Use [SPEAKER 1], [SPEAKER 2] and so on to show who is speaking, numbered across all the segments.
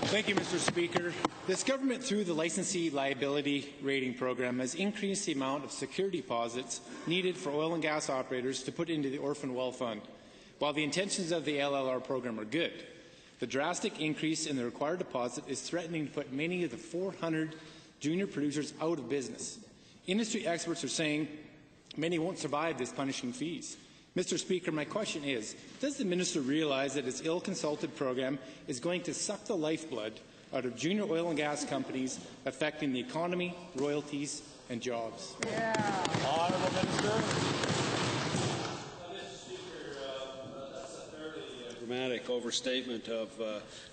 [SPEAKER 1] Thank you, Mr. Speaker. This government, through the licensee liability rating program, has increased the amount of security deposits needed for oil and gas operators to put into the Orphan Well Fund. While the intentions of the LLR program are good, the drastic increase in the required deposit is threatening to put many of the 400 junior producers out of business. Industry experts are saying many won't survive this punishing fees. Mr. Speaker, my question is, does the minister realize that his ill-consulted program is going to suck the lifeblood out of junior oil and gas companies, affecting the economy, royalties, and jobs?
[SPEAKER 2] Yeah.
[SPEAKER 3] Honourable Minister.
[SPEAKER 4] Mr. Speaker, that's a fairly dramatic overstatement of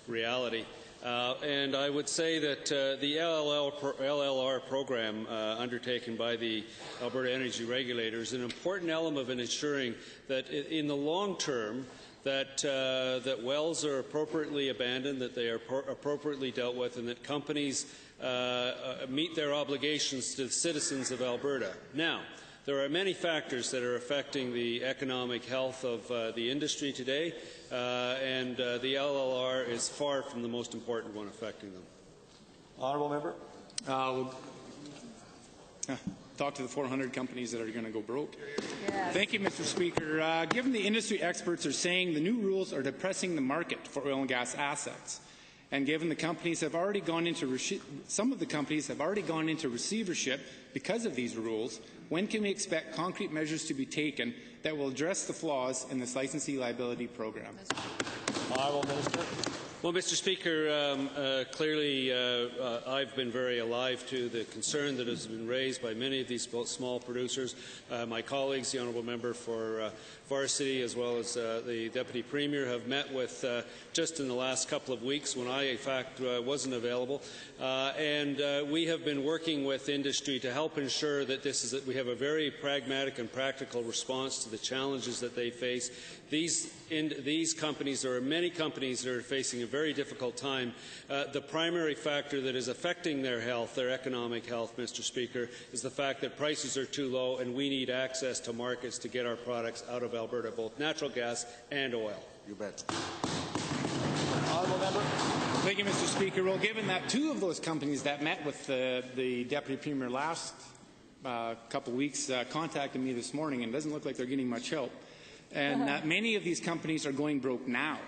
[SPEAKER 4] reality. And I would say that the LLR program undertaken by the Alberta Energy Regulator is an important element of ensuring that in the long term that wells are appropriately abandoned, that they are appropriately dealt with, and that companies meet their obligations to the citizens of Alberta. Now, there are many factors that are affecting the economic health of the industry today, and the LLR is far from the most important one affecting them.
[SPEAKER 3] Honourable member.
[SPEAKER 1] Talk to the 400 companies that are going to go broke.
[SPEAKER 2] Yes.
[SPEAKER 1] Thank you, Mr. Speaker. Given the industry experts are saying the new rules are depressing the market for oil and gas assets, and given the companies have already gone into some of the companies have already gone into receivership because of these rules, when can we expect concrete measures to be taken that will address the flaws in this licensee liability program?
[SPEAKER 3] Honourable Minister.
[SPEAKER 4] Well, Mr. Speaker, clearly I've been very alive to the concern that has been raised by many of these small producers. My colleagues, the Honourable Member for Varsity, as well as the Deputy Premier, have met with just in the last couple of weeks when I, in fact, wasn't available. And we have been working with industry to help ensure that we have a very pragmatic and practical response to the challenges that they face. These companies, there are many companies that are facing a very difficult time. The primary factor that is affecting their health, their economic health, Mr. Speaker, is the fact that prices are too low and we need access to markets to get our products out of Alberta, both natural gas and oil.
[SPEAKER 3] You bet. Honourable member.
[SPEAKER 1] Thank you, Mr. Speaker. Well, given that two of those companies that met with the Deputy Premier last couple of weeks contacted me this morning, and it doesn't look like they're getting much help, and many of these companies are going broke now.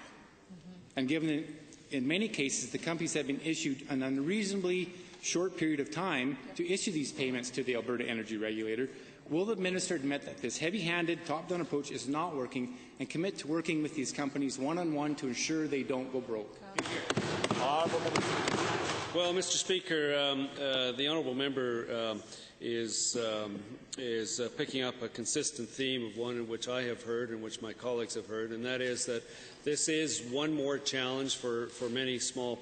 [SPEAKER 1] And given that in many cases the companies have been issued an unreasonably short period of time to issue these payments to the Alberta Energy Regulator, will the minister admit that this heavy-handed, top-down approach is not working and commit to working with these companies one-on-one to ensure they don't go broke?
[SPEAKER 4] Well, Mr. Speaker, the honourable member is picking up a consistent theme of one in which I have heard and which my colleagues have heard, and that is that this is one more challenge for many small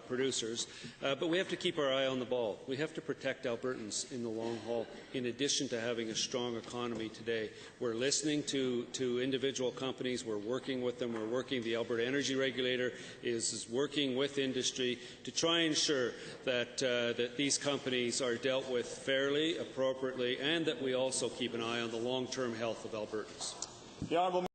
[SPEAKER 4] producers. But we have to keep our eye on the ball. We have to protect Albertans in the long haul, in addition to having a strong economy today. We're listening to individual companies. We're working with them. The Alberta Energy Regulator is working with industry to try and ensure that these companies are dealt with fairly, appropriately, and that we also keep an eye on the long-term health of Albertans.
[SPEAKER 3] The Honourable